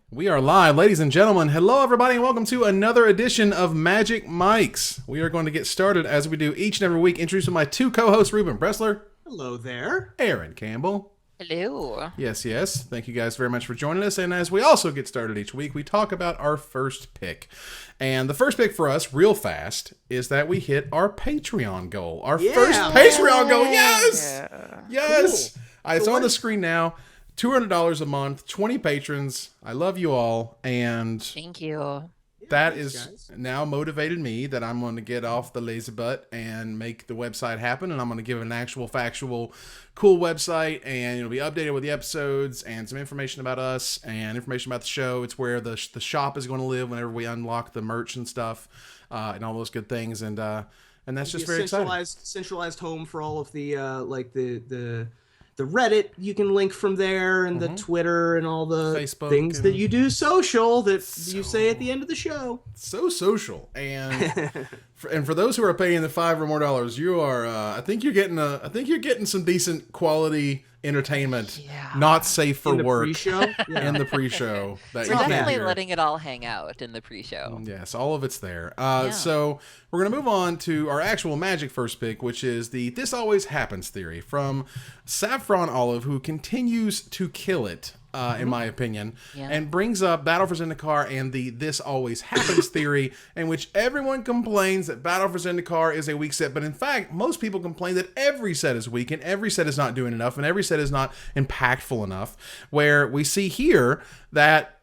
We are live, ladies and gentlemen. Hello, everybody, and welcome to another edition of Magic Mics. We are going to get started as we do each and every week, introducing my two co-hosts, Ruben Bressler. Hello there. Aaron Campbell. Hello. Yes, yes. Thank you guys very much for joining us. And as we also get started each week, we talk about our first pick. And the first pick for us, real fast, is that we hit our Patreon goal. Our first Patreon goal. Yes! Yeah. Yes! Cool. It's on the screen now. $200 a month, 20 patrons. I love you all. And Thank you. that thanks, is guys. now motivated me that I'm going to get off the lazy butt and make the website happen. And I'm going to give an actual, factual, cool website. And it'll be updated with the episodes and some information about us and information about the show. It's where the shop is going to live whenever we unlock the merch and stuff and all those good things. And that's just very exciting. Centralized home for all of the the Reddit you can link from there, and the Twitter and all the Facebook things and- that you do social that you say at the end of the show. So social. And for those who are paying the $5 or more, you are I think you're getting some decent quality entertainment, Yeah. not safe for In the work pre-show? Yeah. in the pre-show that We're you can't definitely hear. letting it all hang out in the pre-show. Yes, all of it's there. So we're going to move on to our actual Magic first pick, which is the This Always Happens theory from Saffron Olive, who continues to kill it, in my opinion, Yeah. and brings up Battle for Zendikar and the This Always Happens theory, in which everyone complains that Battle for Zendikar is a weak set, but in fact, most people complain that every set is weak, and every set is not doing enough, and every set is not impactful enough, where we see here that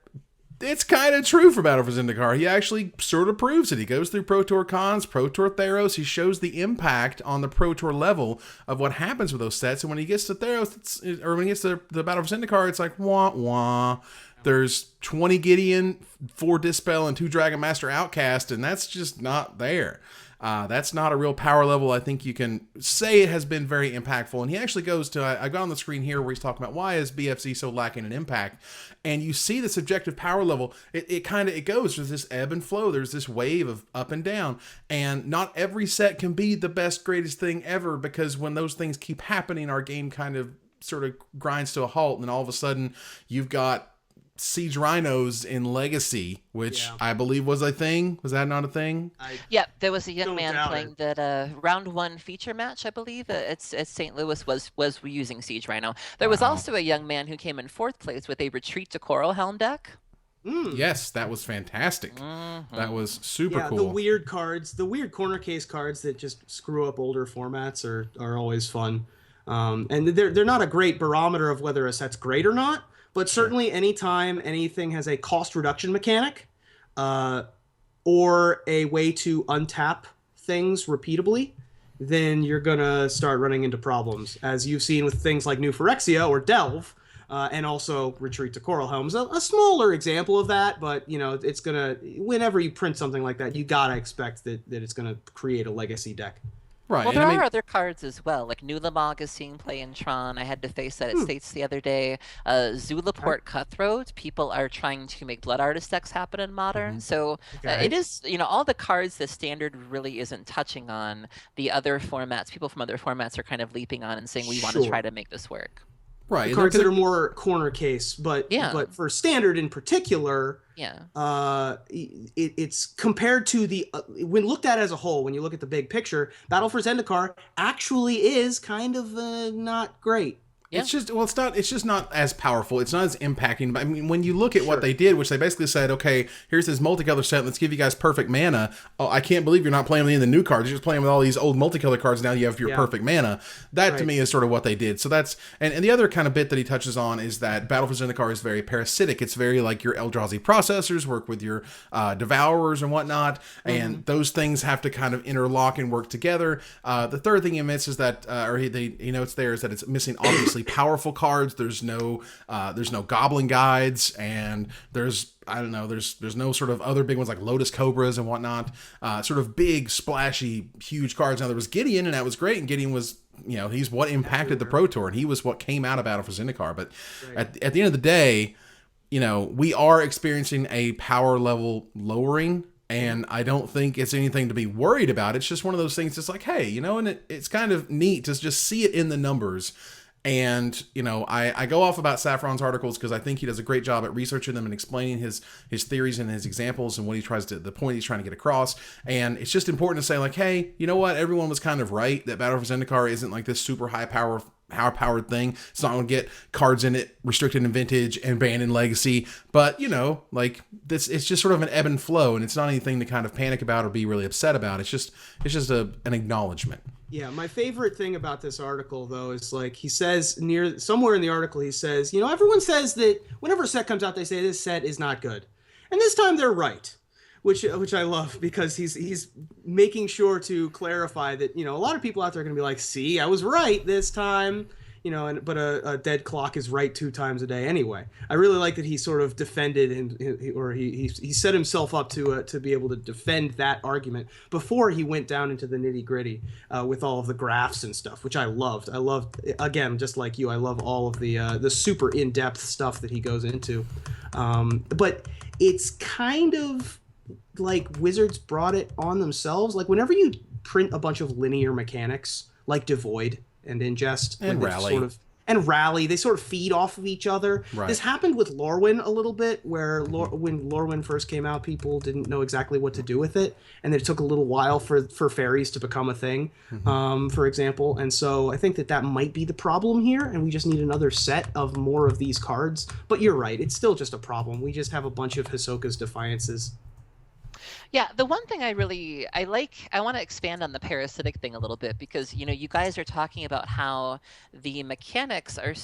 it's kind of true for Battle for Zendikar. He actually sort of proves it. He goes through Pro Tour cons, Pro Tour Theros. He shows the impact on the Pro Tour level of what happens with those sets. And when he gets to Theros, or when he gets to the Battle for Zendikar, it's like, wah, wah. There's 20 Gideon, 4 Dispel, and 2 Dragon Master Outcast, and that's just not there. That's not a real power level I think you can say it has been very impactful. And he actually goes to, I got on the screen here where he's talking about why is BFZ so lacking in impact. And you see the subjective power level, it goes, there's this ebb and flow, there's this wave of up and down. And not every set can be the best, greatest thing ever, because when those things keep happening, our game kind of sort of grinds to a halt. And then all of a sudden you've got Siege Rhinos in Legacy, which I believe was a thing. Was that not a thing? Yeah, there was a young Don't man doubt playing that round 1 feature match, I believe. It's St. Louis was using Siege Rhino. There was also a young man who came in 4th place with a Retreat to Coral Helm deck. Yes, that was fantastic. That was super Yeah, cool. the weird cards, the weird corner case cards that just screw up older formats are always fun. And they're not a great barometer of whether a set's great or not, but certainly anytime anything has a cost reduction mechanic, or a way to untap things repeatably, then you're gonna start running into problems, as you've seen with things like New Phyrexia or Delve, and also Retreat to Coral Helms. A smaller example of that, but it's gonna, whenever you print something like that, you gotta expect that it's gonna create a legacy deck. Right. Well, and there I mean, are other cards as well, like Nulamog is seeing play in Tron. I had to face that at States the other day. Zulaport Cutthroat. People are trying to make Blood Artist decks happen in Modern. So Okay. it is, all the cards the Standard really isn't touching on. The other formats, people from other formats are kind of leaping on and saying, we want to Sure. try to make this work. right. and Cards there that could- are more corner case, but for Standard in particular, Yeah. it's compared to the when looked at as a whole, when you look at the big picture, Battle for Zendikar actually is kind of not great. It's just, well, it's just not as powerful. It's not as impacting. But I mean, when you look at what they did, which they basically said, okay, here's this multicolor set. Let's give you guys perfect mana. Oh, I can't believe you're not playing with any of the new cards. You're just playing with all these old multicolor cards. Now you have your perfect mana. That to me is sort of what they did. So that's, and the other kind of bit that he touches on is that Battle for Zendikar is very parasitic. It's very like your Eldrazi processors work with your Devourers and whatnot. And those things have to kind of interlock and work together. The third thing he admits is that, or he notes there, is that it's missing obviously powerful cards. There's no Goblin Guides, and there's no sort of other big ones like Lotus Cobras and whatnot. Sort of big, splashy, huge cards. Now there was Gideon, and that was great. And Gideon was, he's what impacted the Pro Tour, and he was what came out of Battle for Zendikar. But at the end of the day, we are experiencing a power level lowering. And I don't think it's anything to be worried about. It's just one of those things. It's like, hey, and it's kind of neat to just see it in the numbers. And, I go off about Saffron's articles because I think he does a great job at researching them and explaining his theories and his examples and what the point he's trying to get across. And it's just important to say, like, hey, you know what? Everyone was kind of right that Battle for Zendikar isn't like this super powered thing. It's not going to get cards in it restricted in Vintage and banned in Legacy. But, like, this, it's just sort of an ebb and flow, and it's not anything to kind of panic about or be really upset about. It's just an acknowledgement. Yeah, my favorite thing about this article, though, is like he says somewhere in the article, he says, everyone says that whenever a set comes out, they say this set is not good. And this time they're right, which I love because he's making sure to clarify that, a lot of people out there are going to be like, see, I was right this time. But a dead clock is right 2 times a day anyway. I really like that he sort of defended he set himself up to be able to defend that argument before he went down into the nitty gritty with all of the graphs and stuff, which I loved. I loved, again, just like you, I love all of the super in-depth stuff that he goes into. But it's kind of like Wizards brought it on themselves. Like whenever you print a bunch of linear mechanics like Devoid and Ingest and Rally, they sort of feed off of each other. Right. This happened with Lorwyn a little bit, where when Lorwyn first came out, people didn't know exactly what to do with it, and it took a little while for fairies to become a thing, for example. And so I think that might be the problem here, and we just need another set of more of these cards. But you're right, it's still just a problem. We just have a bunch of Hisoka's Defiances. Yeah, the one thing I want to expand on the parasitic thing a little bit because, you guys are talking about how the mechanics are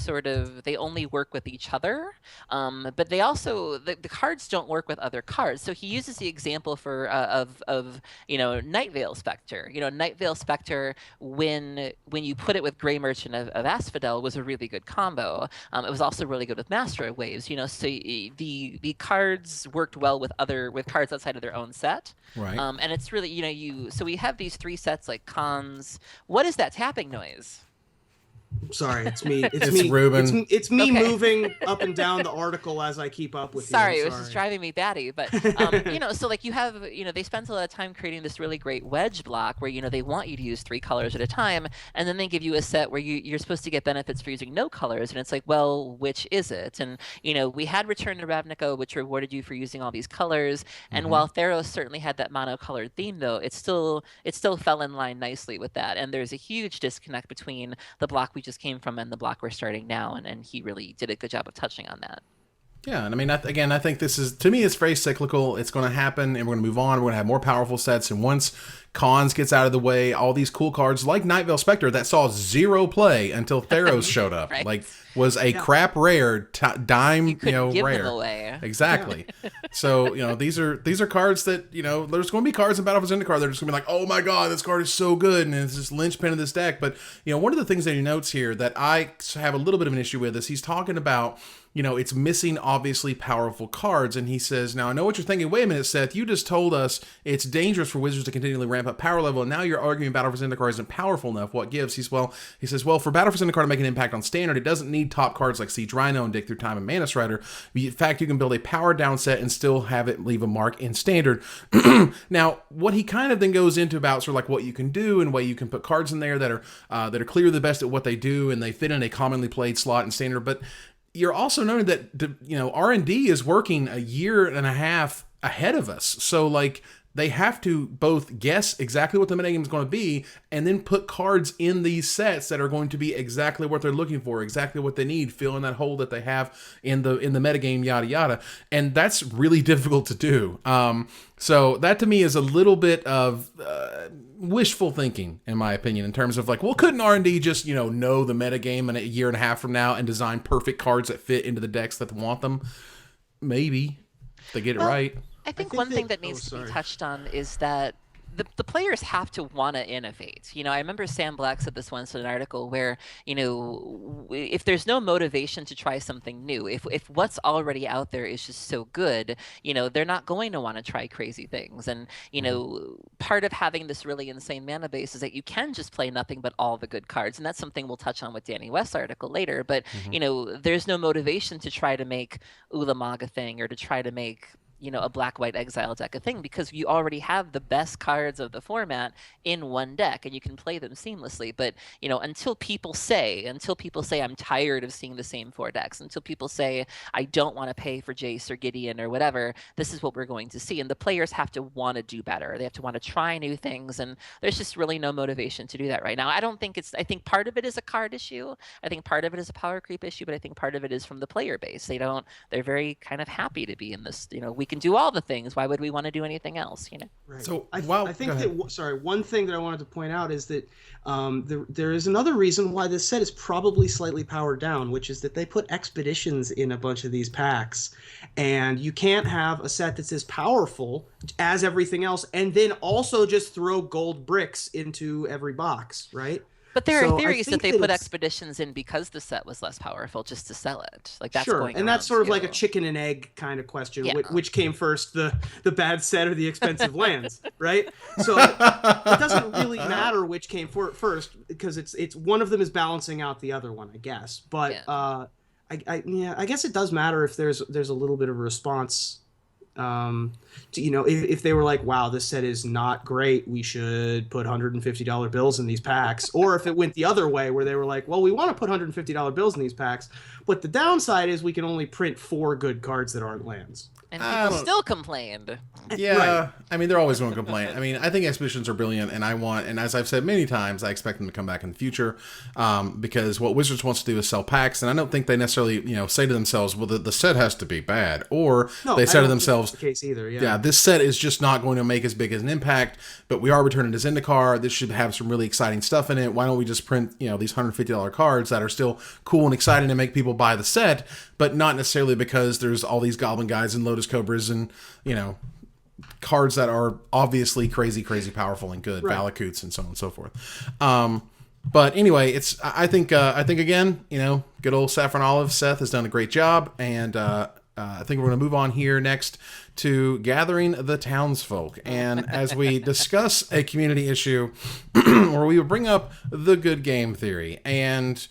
they only work with each other, but they also, the cards don't work with other cards. So he uses the example of Night Veil Spectre. Night Veil Spectre, when you put it with Grey Merchant of Asphodel, was a really good combo. It was also really good with Master of Waves, so the cards worked well with cards outside of their own set. Right. And it's really, so we have these 3 sets like cons. What is that tapping noise? Sorry, it's me. It's me. Ruben. It's me moving up and down the article as I keep up with Sorry, you. It was just driving me batty. But so like you have, they spent a lot of time creating this really great wedge block where they want you to use 3 colors at a time, and then they give you a set where you're supposed to get benefits for using no colors, and it's like, well, which is it? And we had Return to Ravnica, which rewarded you for using all these colors, and while Theros certainly had that monocolored theme, though, it still fell in line nicely with that. And there's a huge disconnect between the block we just came from and the block we're starting now, and he really did a good job of touching on that. Yeah, and I mean, again, I think this is, to me, it's very cyclical. It's going to happen, and we're going to move on. We're going to have more powerful sets, and once Cons gets out of the way, all these cool cards like Night Veil Spectre that saw 0 play until Theros showed up, right. Like was a crap rare dime, you give rare. Them away. Exactly. So these are cards that there's going to be cards in Battle for Zendikar that are just going to be like, oh my god, this card is so good, and it's this linchpin of this deck. But one of the things that he notes here that I have a little bit of an issue with is he's talking about it's missing obviously powerful cards, and he says, now I know what you're thinking. Wait a minute, Seth, you just told us it's dangerous for Wizards to continually ramp up power level, and now you're arguing Battle for Zendikar isn't powerful enough. What gives? He says, well, for Battle for Zendikar to make an impact on Standard, it doesn't need top cards like Siege Rhino and Dig Through Time and Mana Strider. In fact, you can build a power down set and still have it leave a mark in Standard. Now, what he kind of then goes into about sort of like what you can do and way you can put cards in there that are clearly the best at what they do, and they fit in a commonly played slot in Standard, but you're also noting that R&D is working a year and a half ahead of us. So like they have to both guess exactly what the metagame is going to be and then put cards in these sets that are going to be exactly what they're looking for, exactly what they need, fill in that hole that they have in the metagame, yada yada. And that's really difficult to do. So that to me is a little bit of wishful thinking, in my opinion, in terms of like, well, couldn't R&D just, know the metagame in a year and a half from now and design perfect cards that fit into the decks that want them? Maybe, if they get it right. I think one thing that needs to be touched on is that the players have to want to innovate. I remember Sam Black said this once in an article where, if there's no motivation to try something new, if what's already out there is just so good, they're not going to want to try crazy things. And, part of having this really insane mana base is that you can just play nothing but all the good cards. And that's something we'll touch on with Danny West's article later. But, there's no motivation to try to make Ulamog a thing or to try to make a black-white exile deck a thing, because you already have the best cards of the format in one deck and you can play them seamlessly. But until people say I'm tired of seeing the same 4 decks, until people say I don't want to pay for Jace or Gideon or whatever, this is what we're going to see. And the players have to want to do better. They have to want to try new things, and there's just really no motivation to do that right now. I think part of it is a card issue. I think part of it is a power creep issue, but I think part of it is from the player base. They're very kind of happy to be in this, we can do all the things. Why would we want to do anything else, Right. So, I think that, one thing that I wanted to point out is that there is another reason why this set is probably slightly powered down, which is that they put expeditions in a bunch of these packs, and you can't have a set that's as powerful as everything else and then also just throw gold bricks into every box, right? But there are theories that they put expeditions in because the set was less powerful, just to sell it. Like, that's sure, going and that's sort of too. like a chicken and egg kind of question. Yeah. Which came first, the bad set or the expensive lands, right? So it doesn't really matter which came first, because it's one of them is balancing out the other one, I guess. But Yeah. I guess it does matter if there's a little bit of a response. If they were like, wow, this set is not great, we should put $150 bills in these packs. Or if it went the other way, where they were like, well, we want to put $150 bills in these packs, but the downside is we can only print 4 good cards that aren't lands. And people still complained. Yeah, Right. I mean, they're always going to complain. I mean, I think expeditions are brilliant, and as I've said many times, I expect them to come back in the future, because what Wizards wants to do is sell packs, and I don't think they necessarily, say to themselves, well, the set has to be bad, or they say to themselves, the case either. yeah, this set is just not going to make as big as an impact, but we are returning to Zendikar. This should have some really exciting stuff in it. Why don't we just print, these $150 cards that are still cool and exciting to make people buy the set, but not necessarily because there's all these Goblin Guides and Lotus Cobras and, cards that are obviously crazy, crazy powerful and good, right. Valakutes and so on and so forth. But anyway, I think again, good old Saffron Olive Seth has done a great job, and I think we're going to move on here next to Gathering the Townsfolk. And as we discuss a community issue where we will bring up the good game theory. And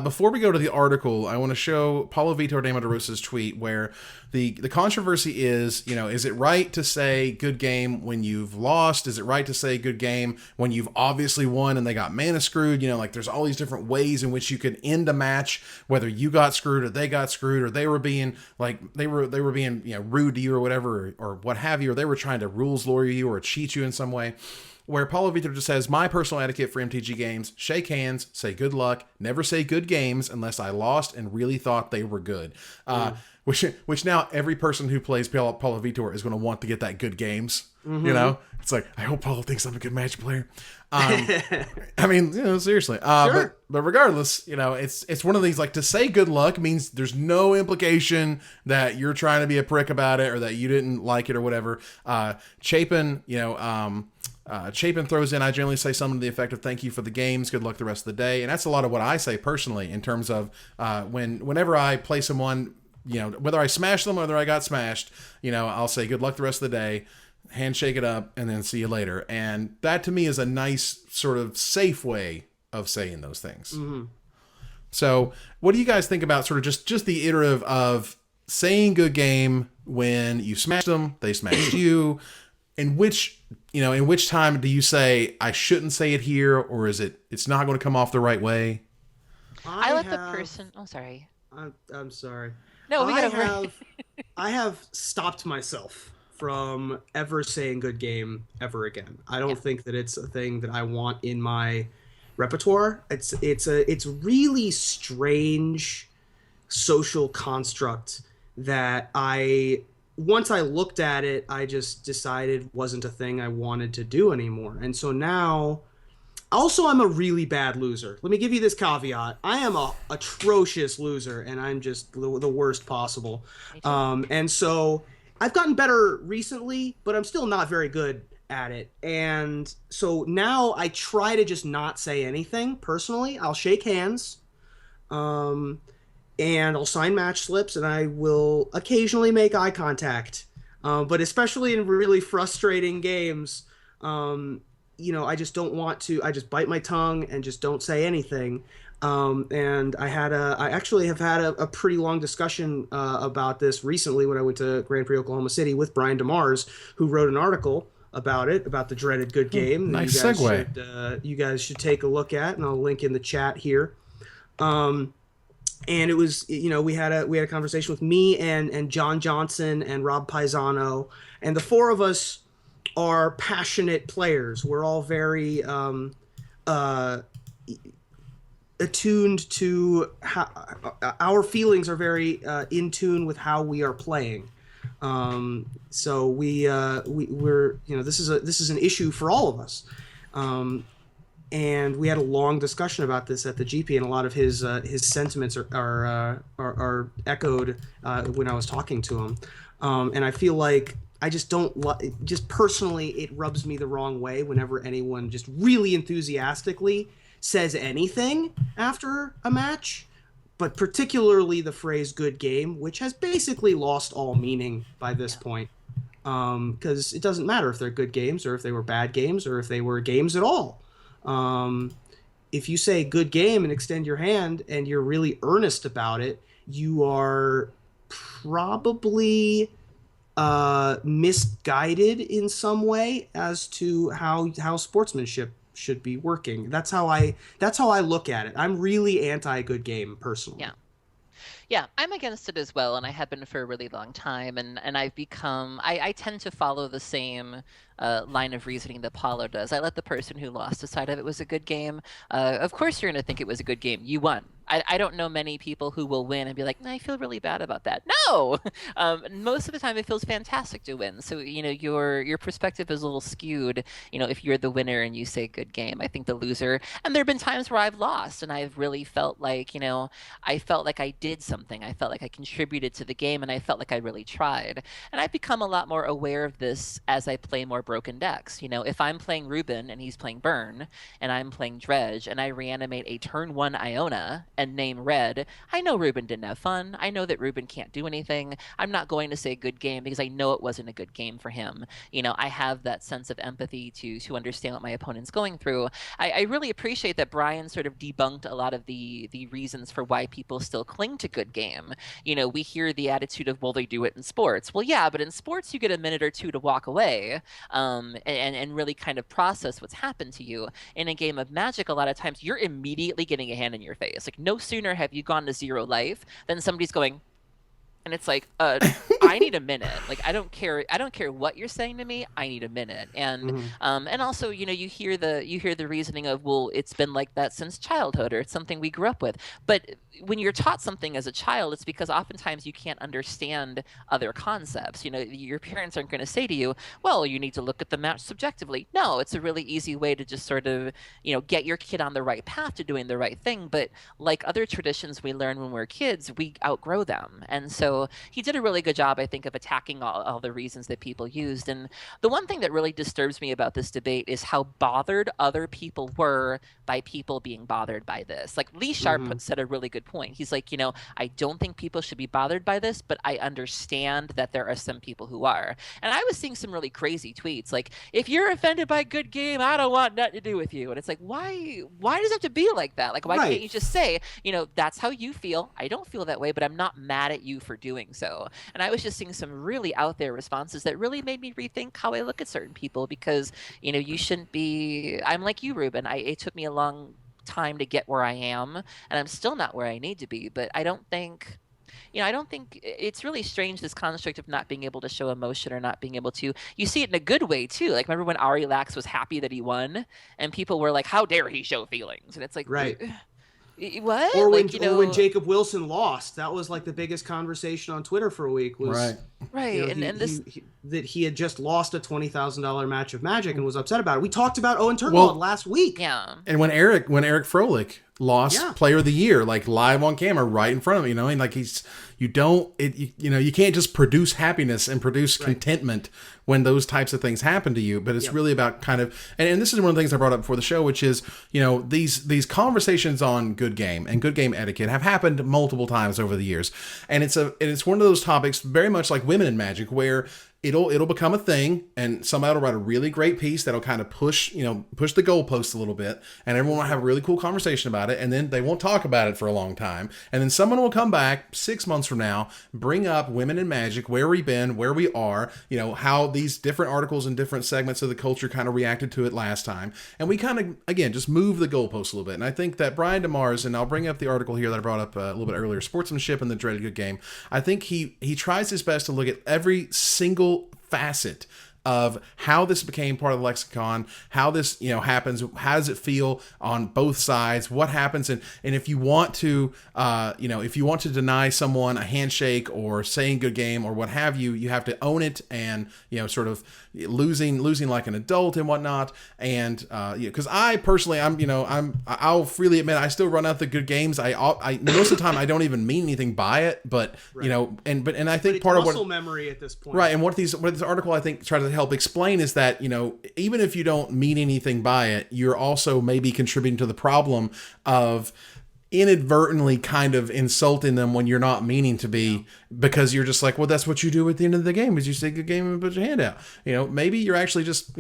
before we go to the article, I want to show Paulo Vitor de Maderosa's tweet where the controversy is, is it right to say good game when you've lost? Is it right to say good game when you've obviously won and they got mana screwed? There's all these different ways in which you could end a match, whether you got screwed or they got screwed, or they were being being rude to you or whatever, or what have you, or they were trying to rules lawyer you or cheat you in some way. Where Paulo Vitor just says, my personal etiquette for MTG games, shake hands, say good luck, never say good games unless I lost and really thought they were good. Which now every person who plays Paulo Vitor is going to want to get that good games. Mm-hmm. It's like, I hope Paulo thinks I'm a good Magic player. I mean, seriously. Sure. But regardless, it's one of these, like, to say good luck means there's no implication that you're trying to be a prick about it or that you didn't like it or whatever. Chapin, Chapin throws in, I generally say something to the effect of thank you for the games, good luck the rest of the day. And that's a lot of what I say personally in terms of whenever I play someone, whether I smash them or whether I got smashed, I'll say good luck the rest of the day, handshake it up, and then see you later. And that to me is a nice sort of safe way of saying those things. Mm-hmm. So what do you guys think about sort of just the iterative of saying good game when you smashed them, they smashed you? In which time do you say I shouldn't say it here, or is it's not going to come off the right way? I let the person. Oh, sorry. I'm sorry. No, I have stopped myself from ever saying good game ever again. I don't think that it's a thing that I want in my repertoire. It's really strange social construct that once I looked at it, I just decided wasn't a thing I wanted to do anymore. And so now, also, I'm a really bad loser. Let me give you this caveat. I am a atrocious loser, and I'm just the worst possible. And so I've gotten better recently, but I'm still not very good at it. And so now I try to just not say anything personally. I'll shake hands. And I'll sign match slips, and I will occasionally make eye contact. But especially in really frustrating games, I just don't want to. I just bite my tongue and just don't say anything. And I actually have had a pretty long discussion about this recently when I went to Grand Prix Oklahoma City with Brian DeMars, who wrote an article about it, about the dreaded good game that Nice segue. you guys should take a look at, and I'll link in the chat here. And it was, we had a conversation with me and John Johnson and Rob Paisano, and the four of us are passionate players. We're all very attuned to how our feelings are very in tune with how we are playing. So we're this is an issue for all of us. And we had a long discussion about this at the GP, and a lot of his sentiments are echoed when I was talking to him. And I feel like I just don't just personally, it rubs me the wrong way whenever anyone just really enthusiastically says anything after a match, but particularly the phrase "good game," which has basically lost all meaning by this point. Because it doesn't matter if they're good games or if they were bad games or if they were games at all. If you say good game and extend your hand and you're really earnest about it, you are probably misguided in some way as to how sportsmanship should be working. That's how I look at it. I'm really anti good game personally. Yeah, I'm against it as well, and I have been for a really long time. And I've become, I tend to follow the same line of reasoning that Paulo does. I let the person who lost decide if it was a good game. Of course, you're going to think it was a good game. You won. I don't know many people who will win and be like, nah, I feel really bad about that. No! Most of the time, it feels fantastic to win. So, your perspective is a little skewed, if you're the winner and you say good game. I think the loser, and there have been times where I've lost and I've really felt like, I felt like I did something. I felt like I contributed to the game, and I felt like I really tried. And I've become a lot more aware of this as I play more broken decks. If I'm playing Ruben and he's playing Burn, and I'm playing Dredge, and I reanimate a turn 1 Iona and name Red, I know Ruben didn't have fun. I know that Ruben can't do anything. I'm not going to say good game because I know it wasn't a good game for him. I have that sense of empathy to understand what my opponent's going through. I really appreciate that Brian sort of debunked a lot of the reasons for why people still cling to good game. We hear the attitude of, well, they do it in sports. Well, yeah, but in sports you get a minute or two to walk away and really kind of process what's happened to you. In a game of Magic, a lot of times you're immediately getting a hand in your face. Like, no sooner have you gone to 0 life than somebody's going, and it's like, I need a minute. Like, I don't care what you're saying to me. I need a minute. And and also, you hear the reasoning of, well, it's been like that since childhood, or it's something we grew up with. But when you're taught something as a child, it's because oftentimes you can't understand other concepts. Your parents aren't going to say to you, well, you need to look at the match subjectively. No, it's a really easy way to just sort of, get your kid on the right path to doing the right thing. But like other traditions we learn when we're kids, we outgrow them. And so he did a really good job, I think, of attacking all the reasons that people used. And the one thing that really disturbs me about this debate is how bothered other people were by people being bothered by this. Like, Lee Sharp said a really good point. He's like, I don't think people should be bothered by this, but I understand that there are some people who are. And I was seeing some really crazy tweets, like, if you're offended by good game, I don't want nothing to do with you. And it's like, why does it have to be like that? Like, why can't you just say, that's how you feel. I don't feel that way, but I'm not mad at you for doing so. And I was just seeing some really out there responses that really made me rethink how I look at certain people, because, you shouldn't be, I'm like you, Ruben. It took me a long time to get where I am, and I'm still not where I need to be, but I don't think it's really strange, this construct of not being able to show emotion or not being able to. You see it in a good way too. Like, remember when Ari Lax was happy that he won, and people were like, "How dare he show feelings?" And it's like, right. What? Or when Jacob Wilson lost, that was like the biggest conversation on Twitter for a week. Was right. That he had just lost a $20,000 match of Magic and was upset about it. We talked about Owen Turkelwald last week. Yeah. And when Eric Froelich lost Player of the Year, like, live on camera right in front of him, and like, you can't just produce happiness and produce contentment when those types of things happen to you. But it's really about kind of, and this is one of the things I brought up before the show, which is, these conversations on good game and good game etiquette have happened multiple times over the years. And it's one of those topics very much like women in Magic, where it'll become a thing, and somebody will write a really great piece that'll kind of push the goalposts a little bit, and everyone will have a really cool conversation about it, and then they won't talk about it for a long time, and then someone will come back 6 months from now, bring up Women in Magic, where we've been, where we are, how these different articles and different segments of the culture kind of reacted to it last time, and we kind of, again, just move the goalposts a little bit. And I think that Brian DeMars, and I'll bring up the article here that I brought up a little bit earlier, Sportsmanship and the Dreaded Good Game, I think he tries his best to look at every single facet of how this became part of the lexicon, how this happens, how does it feel on both sides, what happens, and if you want to if you want to deny someone a handshake or saying good game or what have you, you have to own it, and sort of losing like an adult and whatnot. And because I personally, I'll freely admit I still run out the good games. I most of the time I don't even mean anything by it, but right. And I think part of what memory at this point, right, and what this article I think tries to help explain is that even if you don't mean anything by it, you're also maybe contributing to the problem of inadvertently kind of insulting them when you're not meaning to be, because you're just like, well, that's what you do at the end of the game is you say good game and put your hand out. Maybe you're actually just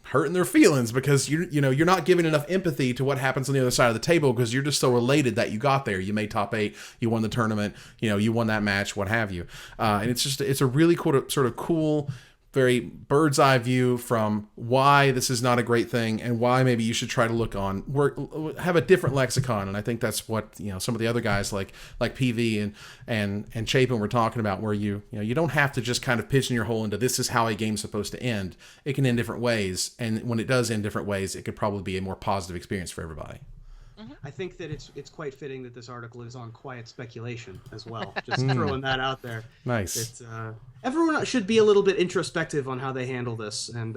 hurting their feelings because you're not giving enough empathy to what happens on the other side of the table, because you're just so elated that you got there, you made top 8, you won the tournament, you won that match, what have you. And it's a really cool very bird's eye view from why this is not a great thing and why maybe you should try to have a different lexicon. And I think that's what some of the other guys like PV and Chapin were talking about, where you don't have to just kind of pigeon your hole into this is how a game's supposed to end. It can end different ways, and when it does end different ways, it could probably be a more positive experience for everybody. I think that it's quite fitting that this article is on quiet speculation as well. Just throwing that out there. Nice. Everyone should be a little bit introspective on how they handle this, and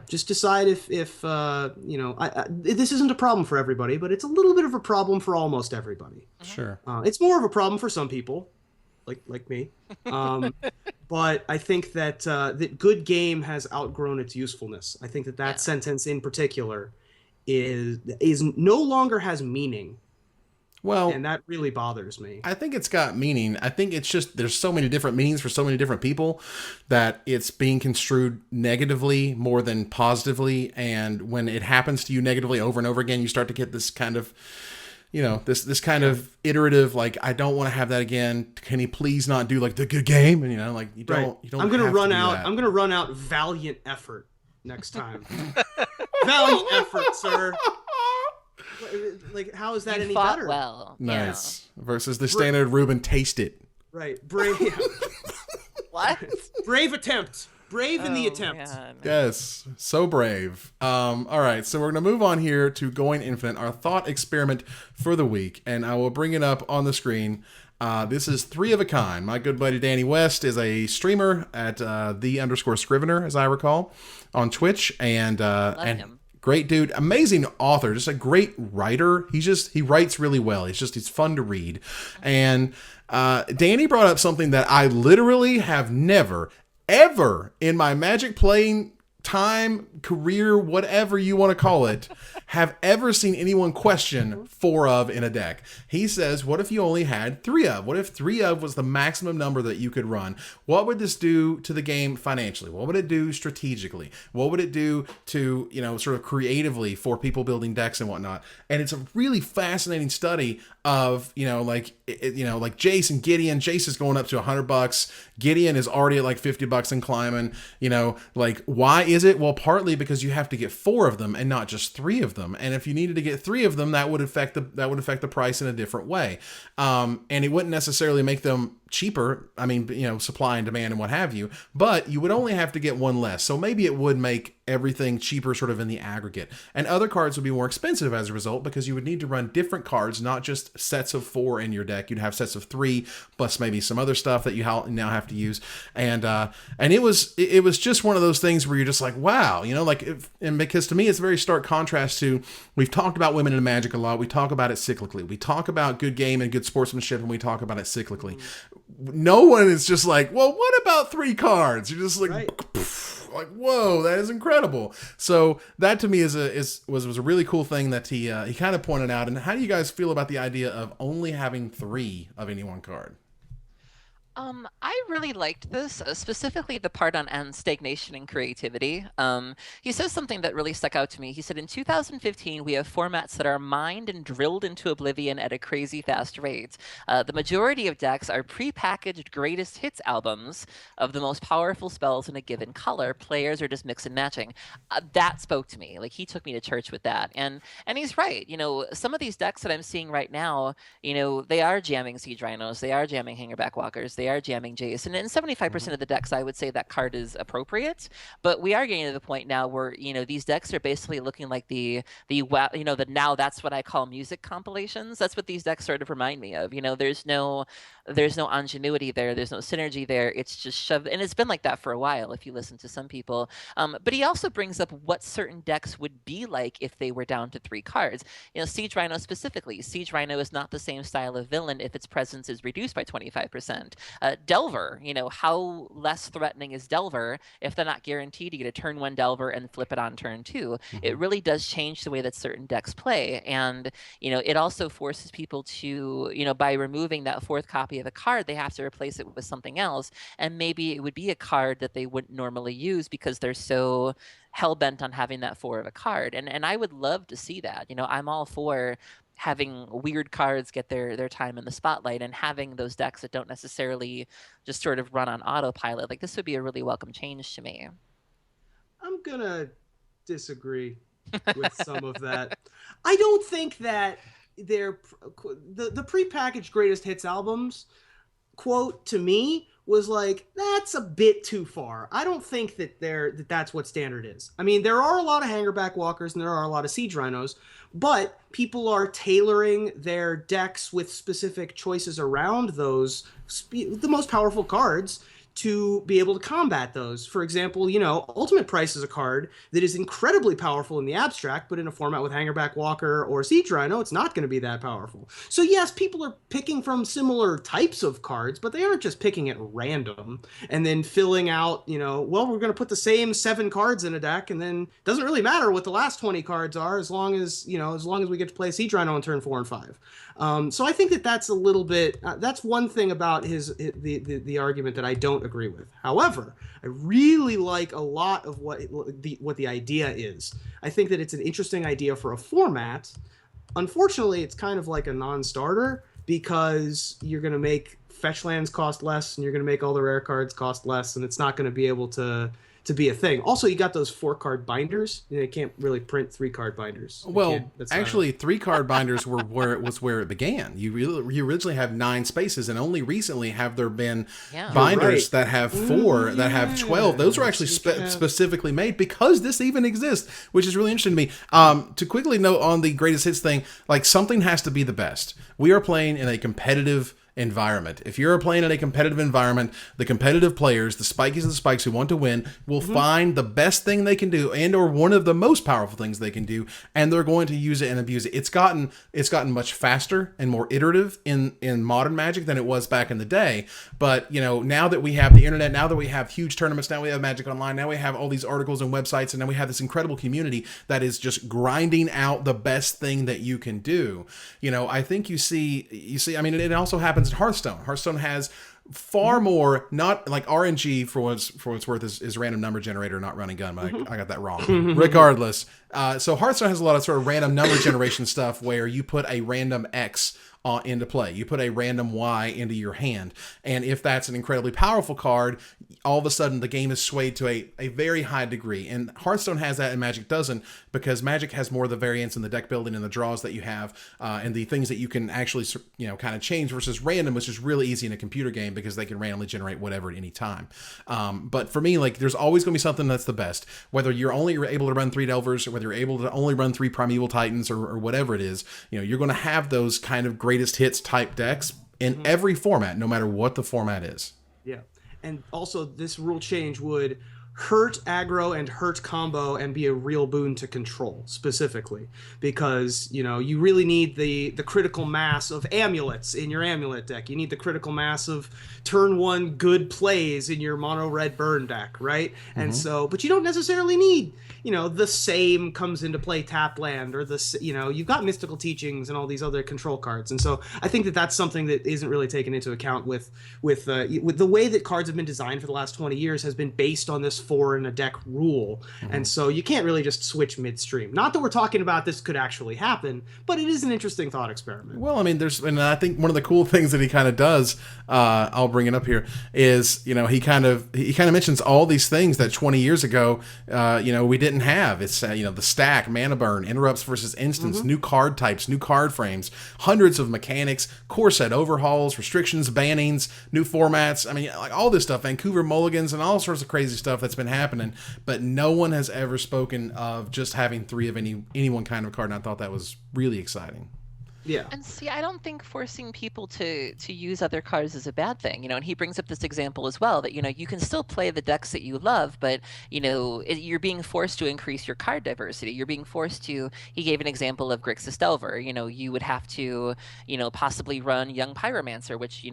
just decide if this isn't a problem for everybody, but it's a little bit of a problem for almost everybody. Sure. It's more of a problem for some people, like me. But I think that that good game has outgrown its usefulness. I think that sentence in particular is no longer has meaning. Well, and that really bothers me. I think it's got meaning. I think it's just there's so many different meanings for so many different people that it's being construed negatively more than positively. And when it happens to you negatively over and over again, you start to get this kind of this kind of iterative, like, I don't want to have that again. Can you please not do like the good game? And you don't. Right. You don't. I'm gonna run out valiant effort next time. Valiant effort, sir. Like, how is that any better? Well, nice. Versus the standard Ruben, taste it. Right. Brave. What? Brave attempt. Brave in the attempt. Man. Yes, so brave. All right, so we're going to move on here to Going Infinite, our thought experiment for the week, and I will bring it up on the screen. This is 3 of a kind. My good buddy Danny West is a streamer at _Scrivener, as I recall, on Twitch, and him. Great dude, amazing author, just a great writer. He writes really well. He's fun to read. And Danny brought up something that I literally have never, ever in my Magic playing time, career, whatever you want to call it, have ever seen anyone question 4 of in a deck. He says, what if you only had 3 of? What if 3 of was the maximum number that you could run? What would this do to the game financially? What would it do strategically? What would it do to, sort of creatively for people building decks and whatnot? And it's a really fascinating study of, like Jace and Gideon. Jace is going up to $100. Gideon is already at like $50 and climbing. Like, why is it? Well, partly because you have to get 4 of them and not just 3 of them. And if you needed to get 3 of them, that would affect the price in a different way. And it wouldn't necessarily make them cheaper. I mean, supply and demand and what have you, but you would only have to get 1 less. So maybe it would make everything cheaper sort of in the aggregate. And other cards would be more expensive as a result, because you would need to run different cards, not just sets of 4 in your deck. You'd have sets of 3 plus maybe some other stuff that you now have to use. And it was just one of those things where you're just like, wow, and because to me it's a very stark contrast to, we've talked about Women in Magic a lot. We talk about it cyclically. We talk about good game and good sportsmanship, and we talk about it cyclically. No one is just like, well, what about 3 cards? You're just like, right. Like, whoa, that is incredible. So that to me was a really cool thing that he kind of pointed out. And how do you guys feel about the idea of only having 3 of any one card? I really liked this, specifically the part on stagnation and creativity. He says something that really stuck out to me. He said, in 2015, we have formats that are mined and drilled into oblivion at a crazy fast rate. The majority of decks are prepackaged greatest hits albums of the most powerful spells in a given color. Players are just mix and matching. That spoke to me. Like, he took me to church with that. And he's right. Some of these decks that I'm seeing right now, they are jamming Siege Rhinos, they are jamming Hangerback Walkers, they are jamming Jace, and in 75% of the decks, I would say that card is appropriate. But we are getting to the point now where these decks are basically looking like the now that's what I call music compilations. That's what these decks sort of remind me of. There's no ingenuity there, there's no synergy there. It's just shoved, and it's been like that for a while if you listen to some people. But he also brings up what certain decks would be like if they were down to 3 cards. Siege Rhino specifically. Siege Rhino is not the same style of villain if its presence is reduced by 25%. Delver, how less threatening is Delver if they're not guaranteed to get a turn 1 Delver and flip it on turn 2? It really does change the way that certain decks play. And, it also forces people to, by removing that 4th copy of a card, they have to replace it with something else. And maybe it would be a card that they wouldn't normally use because they're so hell-bent on having that 4 of a card. And I would love to see that. I'm all for having weird cards get their time in the spotlight and having those decks that don't necessarily just sort of run on autopilot. Like, this would be a really welcome change to me. I'm gonna disagree with some of that. I don't think that the prepackaged greatest hits albums quote to me was like, that's a bit too far. I don't think that that's what standard is. I mean, there are a lot of Hangerback Walkers and there are a lot of Siege Rhinos, but people are tailoring their decks with specific choices around those, the most powerful cards, to be able to combat those. For example, Ultimate Price is a card that is incredibly powerful in the abstract, but in a format with Hangerback Walker or Siege Rhino, it's not going to be that powerful. So yes, people are picking from similar types of cards, but they aren't just picking at random and then filling out, well, we're going to put the same 7 cards in a deck, and then it doesn't really matter what the last 20 cards are as long as we get to play Siege Rhino on turn 4 and 5. So I think that that's a little bit, that's one thing about the argument that I don't agree with. However, I really like a lot of what the idea is. I think that it's an interesting idea for a format. Unfortunately, it's kind of like a non-starter because you're going to make fetch lands cost less and you're going to make all the rare cards cost less, and it's not going to be able to be a thing. Also, you got those 4-card binders. You can't really print 3-card binders. Well, actually, 3-card binders were where it began. You originally have 9 spaces, and only recently have there been binders that have 4, that have 12. Those were actually specifically made because this even exists, which is really interesting to me. To quickly note on the greatest hits thing, like, something has to be the best. We are playing in a competitive environment. If you're playing in a competitive environment, the competitive players, the spikies and the spikes who want to win, will find the best thing they can do and or one of the most powerful things they can do, and they're going to use it and abuse it. It's gotten much faster and more iterative in modern Magic than it was back in the day. But now that we have the internet, now that we have huge tournaments, now we have Magic Online, now we have all these articles and websites, and now we have this incredible community that is just grinding out the best thing that you can do. I think you see, I mean, it also happens in Hearthstone. Hearthstone has far more, not like RNG for what it's worth is random number generator, not running gun, but I got that wrong. Regardless, so Hearthstone has a lot of sort of random number generation stuff where you put a random X into play. You put a random Y into your hand, and if that's an incredibly powerful card, all of a sudden the game is swayed to a very high degree. And Hearthstone has that and Magic doesn't, because Magic has more of the variance in the deck building and the draws that you have, and the things that you can actually kind of change, versus random, which is really easy in a computer game because they can randomly generate whatever at any time. But for me, like, there's always going to be something that's the best, whether you're only able to run 3 Delvers or whether you're able to only run 3 Primeval Titans or whatever it is. You're going to have those kind of greatest hits type decks in every format, no matter what the format is. Yeah. And also, this rule change would hurt aggro and hurt combo and be a real boon to control specifically, because you really need the critical mass of amulets in your amulet deck. You need the critical mass of turn 1 good plays in your mono red burn deck, right? And so, but you don't necessarily need the same comes into play tap land, or you've got mystical teachings and all these other control cards. And so I think that that's something that isn't really taken into account with the way that cards have been designed for the last 20 years has been based on this 4 in a deck rule. And so you can't really just switch midstream. Not that we're talking about this could actually happen, but it is an interesting thought experiment. Well, I mean, and I think one of the cool things that he kind of does, I'll bring it up here, is he kind of mentions all these things that 20 years ago, we didn't have. It's the stack, mana burn, interrupts versus instants, new card types, new card frames, hundreds of mechanics, core set overhauls, restrictions, bannings, new formats. I mean, like all this stuff, Vancouver mulligans, and all sorts of crazy stuff that's been happening. But no one has ever spoken of just having 3 of any one kind of card, and I thought that was really exciting. Yeah. And see, I don't think forcing people to use other cards is a bad thing, and he brings up this example as well that, you can still play the decks that you love, but, you're being forced to increase your card diversity. You're being forced to, he gave an example of Grixis Delver, you would have to, possibly run Young Pyromancer, which,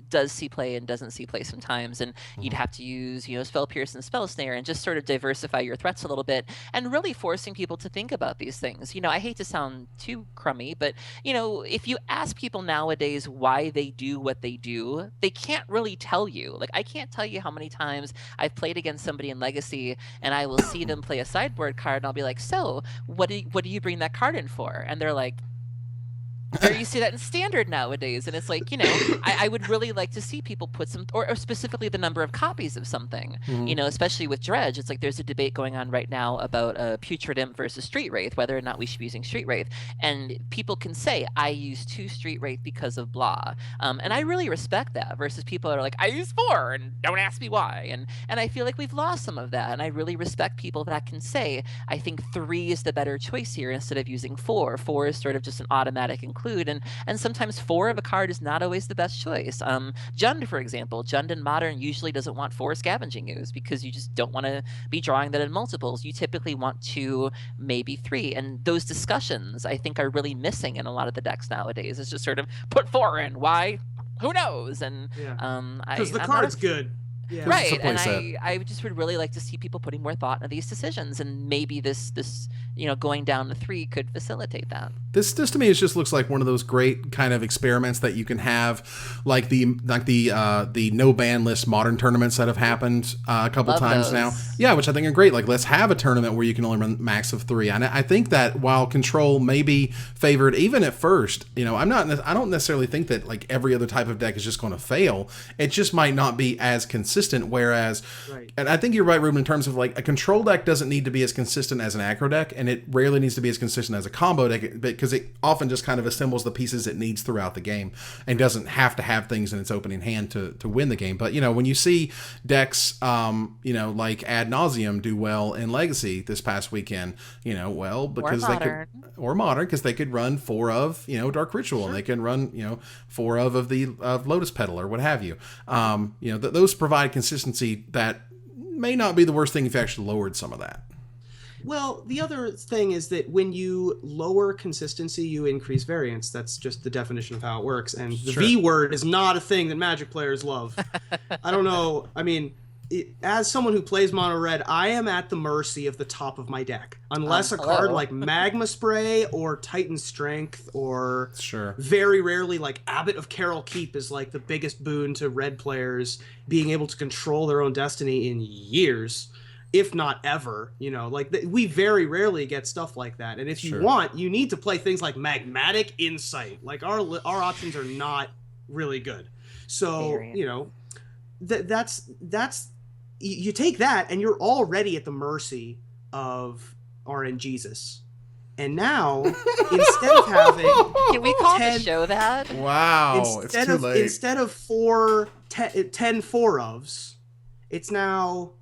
does see play and doesn't see play sometimes, and you'd have to use, Spell Pierce and Spell Snare and just sort of diversify your threats a little bit, and really forcing people to think about these things. I hate to sound too crummy, but if you ask people nowadays why they do what they do, they can't really tell you. Like, I can't tell you how many times I've played against somebody in Legacy and I will see them play a sideboard card and I'll be like, so what do you bring that card in for? And they're like, or you see that in Standard nowadays, and it's like, I would really like to see people put some, or specifically the number of copies of something, especially with Dredge. It's like there's a debate going on right now about Putrid Imp versus Street Wraith, whether or not we should be using Street Wraith. And people can say, I use 2 Street Wraith because of blah. And I really respect that, versus people that are like, I use 4, and don't ask me why. And I feel like we've lost some of that, and I really respect people that can say, I think 3 is the better choice here instead of using 4. 4 is sort of just an automatic include, and sometimes 4 of a card is not always the best choice. Jund, for example, Jund in Modern usually doesn't want 4 Scavenging Ooze because you just don't want to be drawing that in multiples. You typically want 2, maybe 3, and those discussions I think are really missing in a lot of the decks nowadays. It's just sort of put 4 in. Why? Who knows? And because the card's good. Yeah. Right, and I just would really like to see people putting more thought into these decisions, and maybe this going down to 3 could facilitate that. This to me, it just looks like one of those great kind of experiments that you can have, like the no ban list Modern tournaments that have happened a couple times now. Yeah, which I think are great. Like, let's have a tournament where you can only run max of 3. And I think that while control may be favored even at first, I don't necessarily think that like every other type of deck is just going to fail. It just might not be as consistent. Whereas, and I think you're right, Ruben, in terms of like a control deck doesn't need to be as consistent as an aggro deck, and it rarely needs to be as consistent as a combo deck, because it often just kind of assembles the pieces it needs throughout the game and doesn't have to have things in its opening hand to win the game. But when you see decks like Ad Nauseam do well in Legacy this past weekend, because or Modern, because they could run 4 of Dark Ritual, and they can run 4 of Lotus Petal or what have you. Those provide consistency that may not be the worst thing if you actually lowered some of that. Well, the other thing is that when you lower consistency, you increase variance. That's just the definition of how it works. And the V word is not a thing that Magic players love. I don't know. I mean, as someone who plays mono red, I am at the mercy of the top of my deck. Unless a card like Magma Spray or Titan Strength or very rarely like Abbot of Carol Keep is like the biggest boon to red players, being able to control their own destiny in years, if not ever. We very rarely get stuff like that. And if you want, you need to play things like Magmatic Insight. Like our options are not really good. So, that's you take that and you're already at the mercy of RNGesus. And now, instead of having... Can we call the show that? Wow, it's too late. Instead of 10 4-ofs, it's now...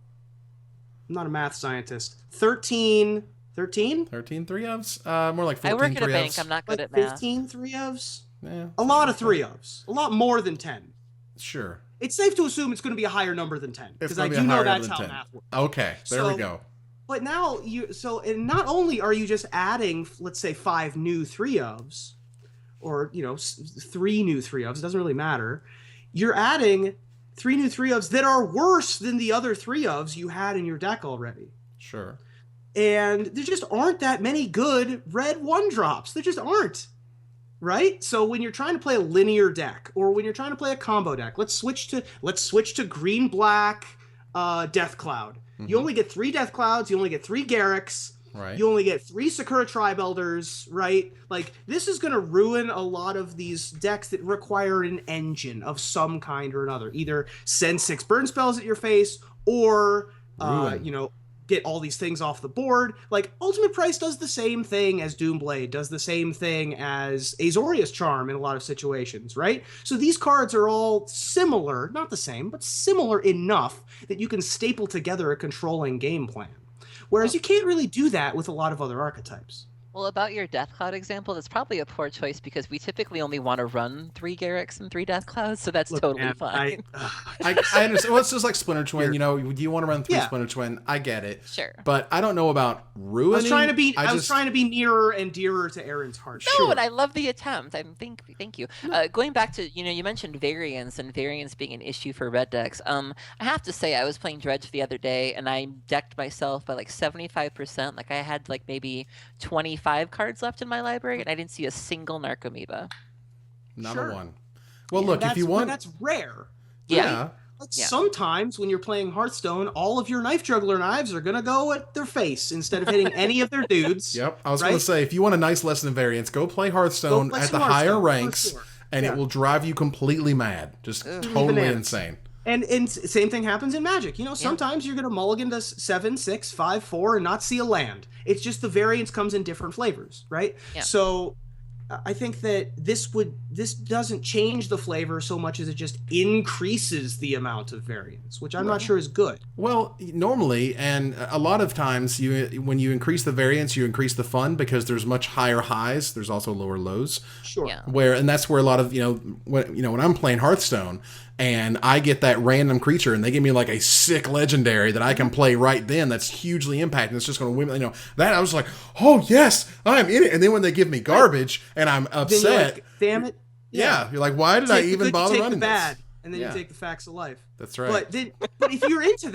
I'm not a math scientist. 13 3-ofs? More like 14 I work at a 3-ofs. bank. I'm not good at math. 15 3-ofs? Yeah. A lot of 3-ofs. A lot more than 10. Sure. It's safe to assume it's going to be a higher number than 10 because I do know that's how math works. Okay, there we go. But now and not only are you just adding, let's say, 5 new 3-ofs, or 3 new 3-ofs, it doesn't really matter. You're adding 3 new 3-ofs that are worse than the other 3-ofs you had in your deck already. Sure. And there just aren't that many good red 1-drops. There just aren't. Right? So when you're trying to play a linear deck, or when you're trying to play a combo deck, let's switch to green black Death Cloud. Mm-hmm. You only get 3 Death Clouds, you only get 3 Garrux, right? You only get 3 Sakura Tribe Elders, right? Like, this is going to ruin a lot of these decks that require an engine of some kind or another. Either send 6 burn spells at your face, or get all these things off the board. Like, Ultimate Price does the same thing as Doomblade, does the same thing as Azorius Charm in a lot of situations, right? So these cards are all similar, not the same, but similar enough that you can staple together a controlling game plan. Whereas you can't really do that with a lot of other archetypes. Well, about your Death Cloud example, that's probably a poor choice because we typically only want to run 3 Garrux and 3 Death Clouds, so that's totally fine. I understand. Well, it's just like Splinter Twin. Do you want to run 3 Splinter Twin? I get it. Sure. But I don't know about ruining. I was trying to be nearer and dearer to Aaron's heart. No, sure. And I love the attempt. Thank you. Going back to, you mentioned variance and variance being an issue for red decks. I have to say, I was playing Dredge the other day, and I decked myself by like 75%. Like, I had like maybe 25 cards left in my library, and I didn't see a single Narcomoeba. Not a one. Well, look, if you want... That's rare. Yeah. Sometimes when you're playing Hearthstone, all of your Knife Juggler knives are going to go at their face instead of hitting any of their dudes. Yep. I was going to say, if you want a nice lesson in variance, go play Hearthstone at the higher ranks, and it will drive you completely mad. Just totally insane. And same thing happens in Magic. Sometimes you're going to mulligan to 7, 6, 5, 4 and not see a land. It's just the variance comes in different flavors, right? Yeah. So I think that this doesn't change the flavor so much as it just increases the amount of variance, which I'm not sure is good. Well, normally, and a lot of times, when you increase the variance, you increase the fun because there's much higher highs. There's also lower lows. Sure. Yeah. And that's where a lot of when I'm playing Hearthstone, and I get that random creature, and they give me like a sick legendary that I can play right then. That's hugely impacting. It's just going to win. That I was like, oh yes, I'm in it. And then when they give me garbage, and I'm upset, then you're like, damn it. Yeah, you're like, why did I even bother running this? This? And then you take the facts of life. That's right. But if you're into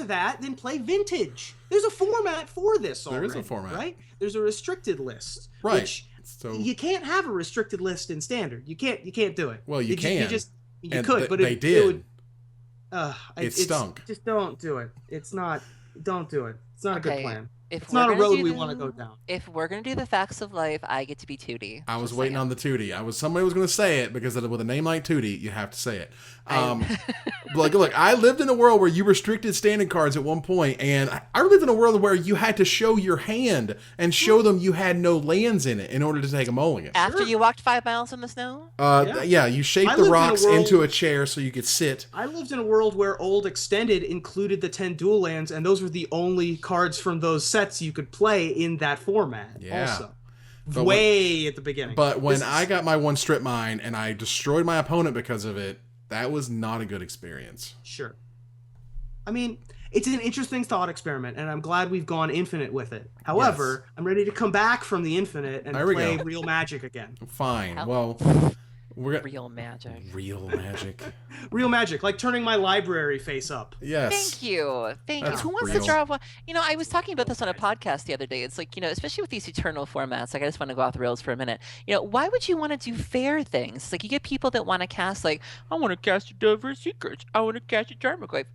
that, then play Vintage. There's a format for this already. There is a format, right? There's a restricted list, right? Which you can't have a restricted list in Standard. You can't do it. Well, you can. You could, but they did. It stunk. Just don't do it. Don't do it. It's not a good plan. It's not a road we want to go down. If we're going to do the facts of life, I get to be Tootie. I was waiting on the Tootie. Somebody was going to say it because with a name like Tootie, you have to say it. Look, I lived in a world where you restricted standing cards at one point, and I lived in a world where you had to show your hand and show them you had no lands in it in order to take a mulligan. After you walked 5 miles in the snow? You shaped the rocks into a chair so you could sit. I lived in a world where Old Extended included the 10 dual lands, and those were the only cards from those sets you could play in that format. Also. At the beginning. But when I got my 1 strip mine and I destroyed my opponent because of it, that was not a good experience. Sure. I mean, it's an interesting thought experiment, and I'm glad we've gone infinite with it. However, I'm ready to come back from the infinite and play real Magic again. Fine. Well, real magic. Real magic, like turning my library face up. Yes. Thank you. That's Who wants to draw one? I was talking about this on a podcast the other day. It's like, especially with these eternal formats, like I just want to go off the rails for a minute. Why would you want to do fair things? Like, you get people that want to cast, like, I want to cast a Delver Secrets. I want to cast a Jarmogoyf.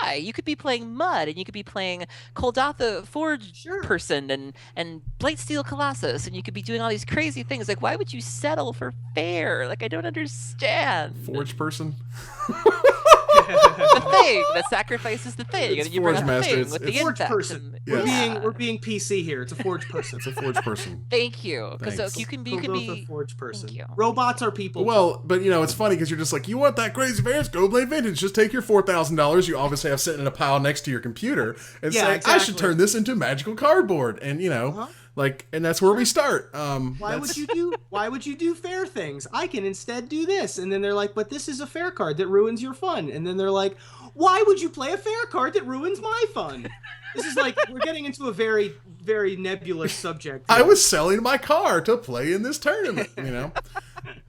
Why? You could be playing Mud, and you could be playing Koldatha Forge Person and Blightsteel Colossus, and you could be doing all these crazy things. Like, why would you settle for fair? Like, I don't understand. Forge Person? The thing that sacrifices the thing, and you bring up the thing with the Forge Person. We're being PC here. It's a Forge Person. It's a Forge Person. Thank you, because you can be a Forge Person. Thank you. Robots are people. Well, but it's funny because you're just like, you want that crazy variance? Go play Vintage. Just take your $4,000 you obviously have sitting in a pile next to your computer and say, exactly. I should turn this into magical cardboard, and Like, and that's where we start. Why would you do fair things? I can instead do this. And then they're like, but this is a fair card that ruins your fun. And then they're like, why would you play a fair card that ruins my fun? This is like, we're getting into a very, very nebulous subject here. I was selling my car to play in this tournament, you know?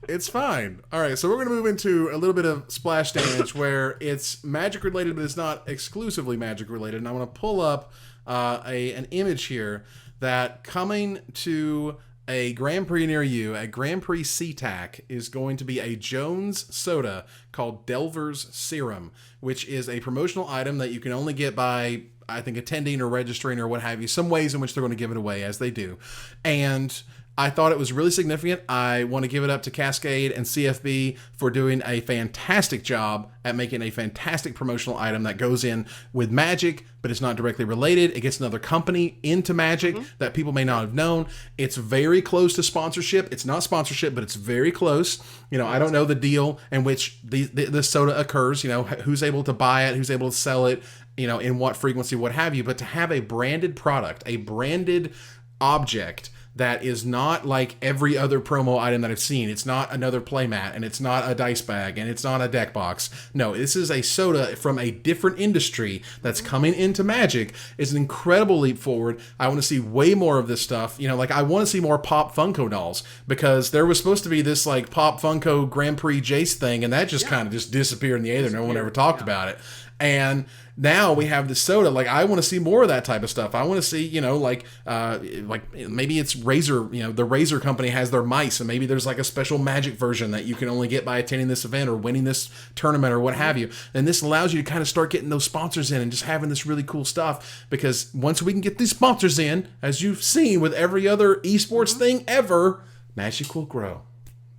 It's fine. All right, so we're going to move into a little bit of splash damage where it's magic related, but it's not exclusively magic related. And I want to pull up an image here that coming to a Grand Prix near you, a Grand Prix SeaTac, is going to be a Jones soda called Delver's Serum, which is a promotional item that you can only get by, I think, attending or registering or what have you. Some ways in which they're going to give it away, as they do. And I thought it was really significant. I want to give it up to Cascade and CFB for doing a fantastic job at making a fantastic promotional item that goes in with Magic, but it's not directly related. It gets another company into Magic that people may not have known. It's very close to sponsorship. It's not sponsorship, but it's very close. You know, I don't know the deal in which this soda occurs, you know, who's able to buy it, who's able to sell it, you know, in what frequency, what have you. But to have a branded product, a branded object that is not like every other promo item that I've seen. It's not another playmat, and it's not a dice bag, and it's not a deck box. No, this is a soda from a different industry that's coming into Magic. It's an incredible leap forward. I want to see way more of this stuff. You know, like I want to see more Pop Funko dolls, because there was supposed to be this like Pop Funko Grand Prix Jace thing, and that just kind of just disappeared in the aether. No one ever talked about it. And now we have the soda. Like, I want to see more of that type of stuff. I want to see, you know, like maybe it's Razer, you know, the Razer company has their mice, and maybe there's like a special Magic version that you can only get by attending this event or winning this tournament or what have you. And this allows you to kind of start getting those sponsors in and just having this really cool stuff, because once we can get these sponsors in, as you've seen with every other esports thing ever, Magic will grow.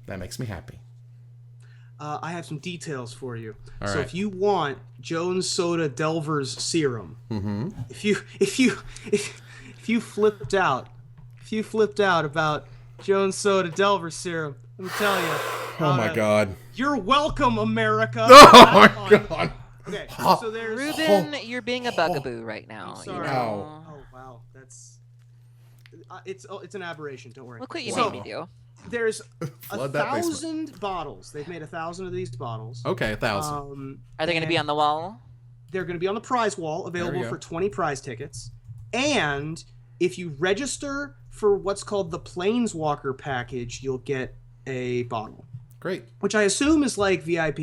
That makes me happy. I have some details for you. All so right. if you want Jones Soda Delver's Serum, if you flipped out about Jones Soda Delver's Serum, let me tell you. Oh my God. You're welcome, America. Oh my God. Okay, so there's Ruben, you're being a bugaboo right now. I'm sorry. You know? Oh wow, that's it's an aberration. Don't worry. Look what you So, made me do. There's Flood that basement. 1,000 bottles. They've made 1,000 of these bottles. Okay, 1,000. Are they going to be on the wall? They're going to be on the prize wall, available go. for 20 prize tickets. And if you register for what's called the Planeswalker package, you'll get a bottle, Great. which I assume is like VIP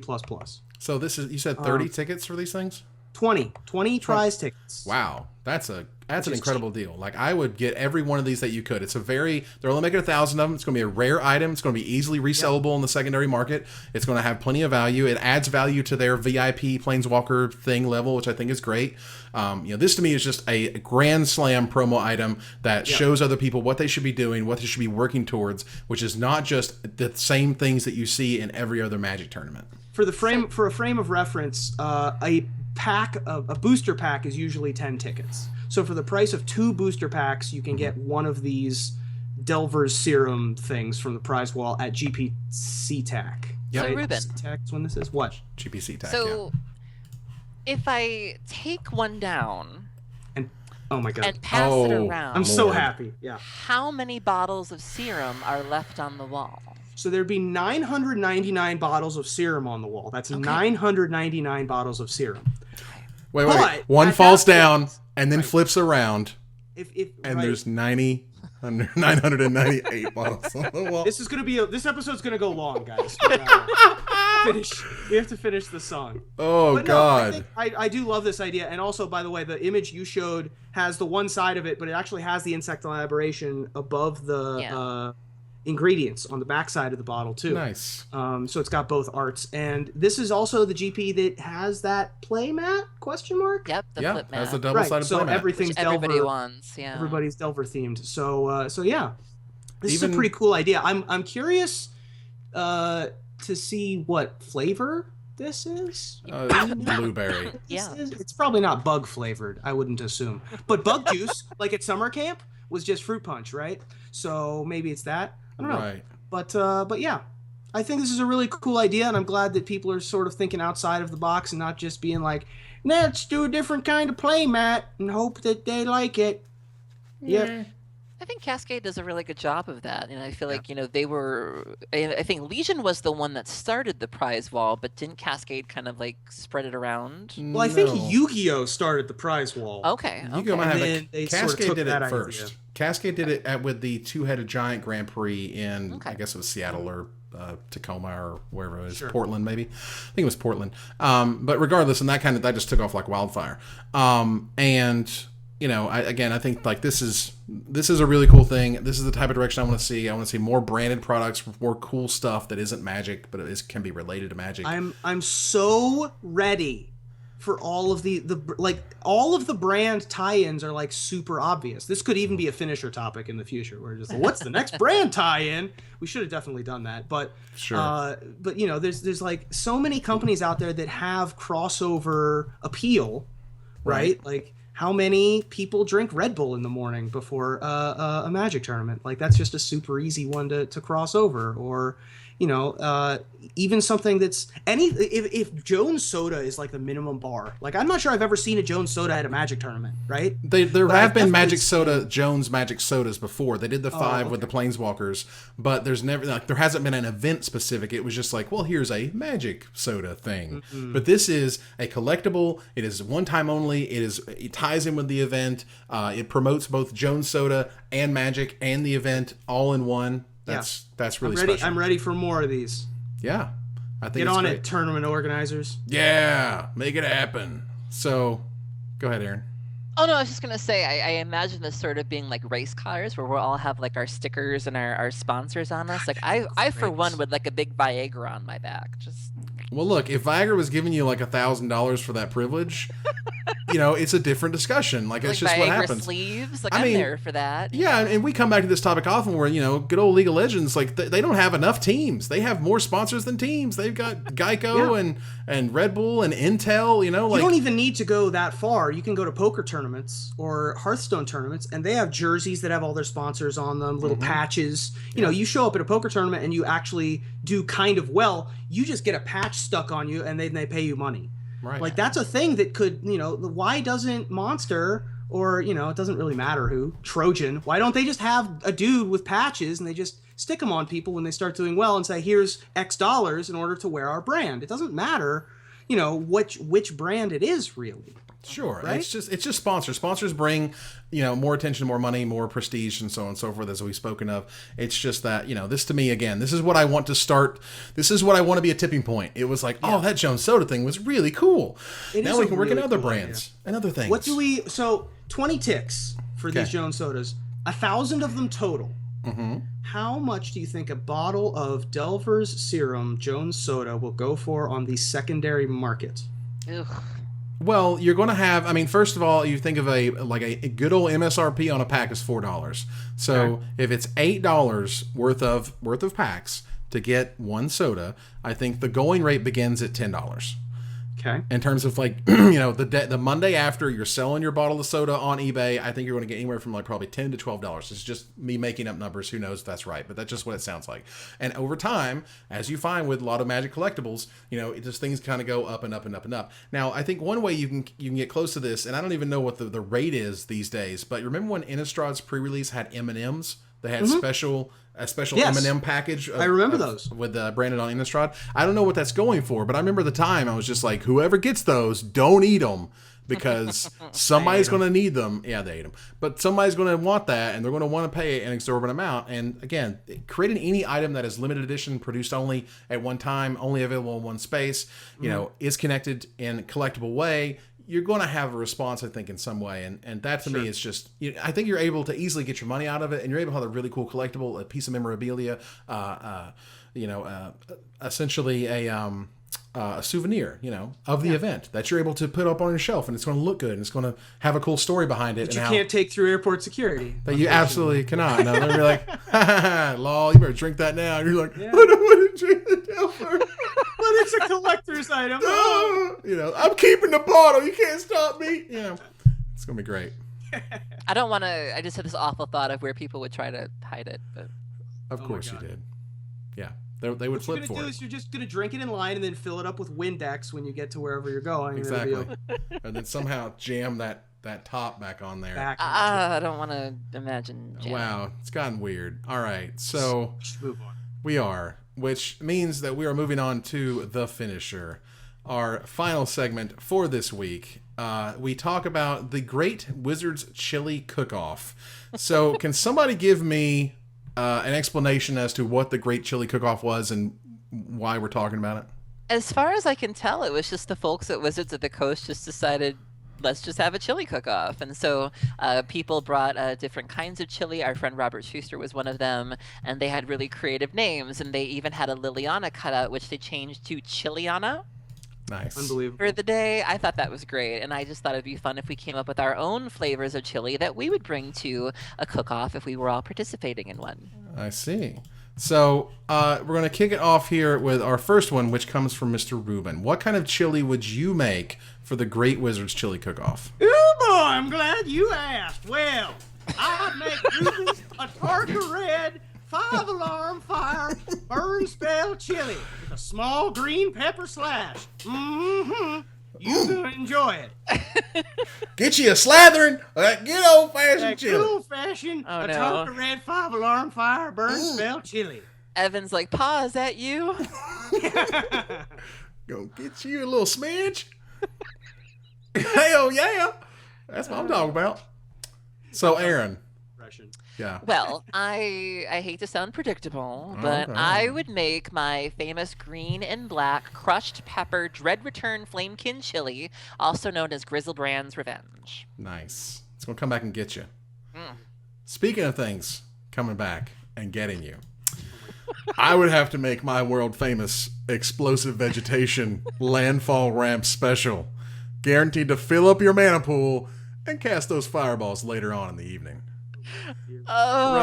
plus plus. So this is, you said 30 tickets for these things? 20 prize tickets. Wow, that's an incredible deal. Like, I would get every one of these that you could. It's they're only making 1,000 of them. It's going to be a rare item. It's going to be easily resellable in the secondary market. It's going to have plenty of value. It adds value to their VIP Planeswalker thing level, which I think is great. This to me is just a grand slam promo item that shows other people what they should be doing, what they should be working towards, which is not just the same things that you see in every other Magic tournament. For a frame of reference, a booster pack is usually 10 tickets. So for the price of 2 booster packs, you can get one of these Delver's Serum things from the prize wall at GP SeaTac. So Ruben, SeaTac's when this is what? GP SeaTac. so if I take one down And oh my god, and pass it around, I'm so Lord. happy. Yeah. how many bottles of serum are left on the wall? So there'd be 999 bottles of serum on the wall. That's 999 bottles of serum. Wait. But One at falls that down point- and then flips around, If and right, there's 998 bottles on the wall. this episode's gonna go long, guys. We have to finish the song. Oh, But no, God. I do love this idea. And also, by the way, the image you showed has the one side of it, but it actually has the insect elaboration above the ingredients on the back side of the bottle, too. Nice. So it's got both arts. And this is also the GP that has that playmat, question mark? Yep, the flip mat. That's the double-sided so playmat. everything's Which everybody Delver. wants. Yeah. Everybody's Delver themed. So yeah. This is Even- a pretty cool idea. I'm curious to see what flavor this is. Blueberry. Yeah. It's probably not bug flavored, I wouldn't assume. But bug juice, like at summer camp, was just fruit punch, right? So maybe it's that. I don't know. Right. But yeah. I think this is a really cool idea, and I'm glad that people are sort of thinking outside of the box and not just being like, let's do a different kind of play mat and hope that they like it. Yep. I think Cascade does a really good job of that, and I feel like they were. I think Legion was the one that started the prize wall, but didn't Cascade kind of like spread it around? Well, I think Yu-Gi-Oh started the prize wall. Okay, Yu-Gi-Oh might And have then they sort of Cascade took did that it idea. first. Cascade did it with the two-headed giant Grand Prix in I guess it was Seattle or Tacoma or wherever it was, Portland maybe. I think it was Portland. But regardless, and that just took off like wildfire. And I think like this is a really cool thing. This is the type of direction I want to see. I want to see more branded products, more cool stuff that isn't Magic, but can be related to Magic. I'm so ready for all of all of the brand tie-ins are like super obvious. This could even be a finisher topic in the future. We're just like, what's the next brand tie-in? We should have definitely done that. But sure. But there's like so many companies out there that have crossover appeal, right? Like how many people drink Red Bull in the morning before a Magic tournament? Like that's just a super easy one to cross over. Or even something that's if Jones Soda is like the minimum bar, like I'm not sure I've ever seen a Jones Soda at a Magic tournament, right? There have been Magic Soda Jones Magic Sodas before. They did the 5 with the Planeswalkers, but there's never there hasn't been an event specific. It was just like, well, here's a Magic Soda thing. Mm-hmm. But this is a collectible. It is one time only. It ties in with the event. It promotes both Jones Soda and Magic and the event all in one. That's really special. I'm ready for more of these. Yeah. I think Get on great. it, tournament organizers. Yeah, make it happen. So, go ahead, Aaron. Oh no, I was just gonna say I imagine this sort of being like race cars where we'll all have like our stickers and our sponsors on us. Like I for one would like a big Viagra on my back. Just well, look, if Viagra was giving you like $1,000 for that privilege, it's a different discussion. Like it's just Viagra what happens. Sleeves, like I'm there for that. Yeah, and we come back to this topic often where good old League of Legends, like they don't have enough teams. They have more sponsors than teams. They've got Geico and Red Bull and Intel. You don't even need to go that far. You can go to poker tournaments or Hearthstone tournaments, and they have jerseys that have all their sponsors on them, little patches. You show up at a poker tournament and you actually do kind of well. You just get a patch stuck on you, and then they pay you money. Right. Like that's a thing that could, why doesn't Monster or, it doesn't really matter who, Trojan, why don't they just have a dude with patches and they just stick them on people when they start doing well and say, here's X dollars in order to wear our brand. It doesn't matter, which brand it is really. Sure. Right? It's just sponsors. Sponsors bring, more attention, more money, more prestige, and so on and so forth, as we've spoken of. It's just that, this to me, again, this is what I want to start. This is what I want to be a tipping point. It was like, oh, that Jones Soda thing was really cool. Now we can work in other brands and other things. So 20 ticks for these Jones Sodas, 1,000 of them total. Mm-hmm. How much do you think a bottle of Delver's Serum Jones Soda will go for on the secondary market? Ugh. Well, you're going to have, first of all, you think of a good old MSRP on a pack is $4. So if it's $8 worth of packs to get one soda, I think the going rate begins at $10. Okay. In terms of the Monday after you're selling your bottle of soda on eBay, I think you're going to get anywhere from like probably $10 to $12. It's just me making up numbers. Who knows if that's right, but that's just what it sounds like. And over time, as you find with a lot of Magic collectibles, just things kind of go up and up and up and up. Now, I think one way you can get close to this, and I don't even know what the rate is these days, but remember when Innistrad's pre-release had M&Ms? They had a special M&M package. I remember those with branded on Innistrad. I don't know what that's going for, but I remember the time I was just like, whoever gets those, don't eat them because somebody's going to need them. Yeah, they ate them, but somebody's going to want that, and they're going to want to pay an exorbitant amount. And again, creating any item that is limited edition, produced only at one time, only available in one space, is connected in a collectible way. You're going to have a response, I think, in some way. And that to me is just, I think you're able to easily get your money out of it, and you're able to have a really cool collectible, a piece of memorabilia, essentially a souvenir, of the event that you're able to put up on your shelf, and it's going to look good, and it's going to have a cool story behind it. But you can't take through airport security. But you absolutely cannot. No, they're going to be like, ha, ha, ha, lol, you better drink that now. And you're like, I don't want to drink the Delver. But it's a collector's item. I'm keeping the bottle. You can't stop me. It's going to be great. I don't want to. I just had this awful thought of where people would try to hide it. But of course you did. Yeah. They would flip for it. What you're going to do is you're just going to drink it in line and then fill it up with Windex when you get to wherever you're going. Exactly. And then somehow jam that that top back on there. Back. I don't want to imagine. Janet. Wow, it's gotten weird. All right, so Move on. we are, which means that we are moving on to the finisher, our final segment for this week. We talk about the Great Wizard's Chili Cook-Off. So can somebody give me an explanation as to what the Great Chili Cook-Off was and why we're talking about it? As far as I can tell, it was just the folks at Wizards of the Coast just decided, let's just have a chili cook-off. And so people brought different kinds of chili. Our friend Robert Schuster was one of them. And they had really creative names. And they even had a Liliana cutout, which they changed to Chiliana. Nice. Unbelievable. For the day. I thought that was great. And I just thought it'd be fun if we came up with our own flavors of chili that we would bring to a cook-off if we were all participating in one. I see. So we're going to kick it off here with our first one, which comes from Mr. Rubin. What kind of chili would you make for the Great Wizard's Chili Cook-Off? Oh boy, I'm glad you asked. Well, I'd make Rubens a darker red 5-alarm fire burn spell chili with a small green pepper slash. Mm-hmm. You're gonna enjoy it. Get you a slathering of that good old-fashioned That chili. good old-fashioned Oh, no. darker red 5-alarm fire burn spell chili. Evan's like, Pa, is that you? Gonna get you a little smidge. Hell yeah. That's what I'm talking about. So, Aaron. Russian. Yeah. Well, I hate to sound predictable, but Okay. I would make my famous green and black crushed pepper Dread Return Flamekin chili, also known as Grizzlebrand's Revenge. Nice. It's going to come back and get you. Mm. Speaking of things coming back and getting you, I would have to make my world famous explosive vegetation landfall ramp special, guaranteed to fill up your mana pool and cast those fireballs later on in the evening. Oh,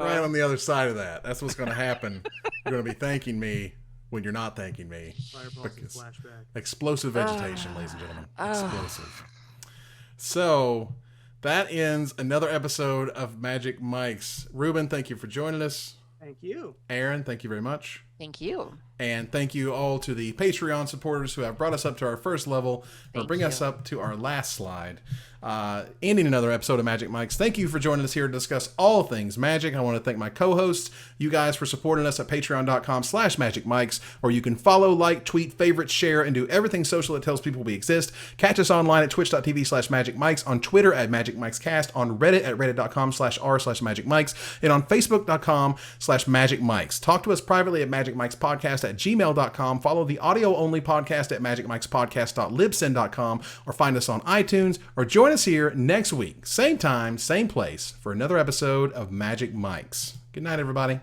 Right on the other side of that. That's what's going to happen. You're going to be thanking me when you're not thanking me. Fireballs and Because- flashback. Explosive vegetation, ladies and gentlemen. Explosive. So that ends another episode of Magic Mike's. Ruben, thank you for joining us. Thank you. Aaron, thank you very much. Thank you. And thank you all to the Patreon supporters who have brought us up to our first level or Thank bring you. us up to our last slide. Ending another episode of Magic Mike's. Thank you for joining us here to discuss all things Magic. I want to thank my co-hosts, you guys, for supporting us at patreon.com/magicmikes, where you can follow, like, tweet, favorite, share, and do everything social that tells people we exist. Catch us online at twitch.tv/magicmikes, on Twitter at magicmikescast, on Reddit at reddit.com/r/magicmikes, and on facebook.com/magicmikes. Talk to us privately at magicmikespodcast@gmail.com. Follow the audio-only podcast at magicmikespodcast.libsyn.com, or find us on iTunes, or join us here next week, same time, same place, for another episode of Magic Mike's. Good night, everybody.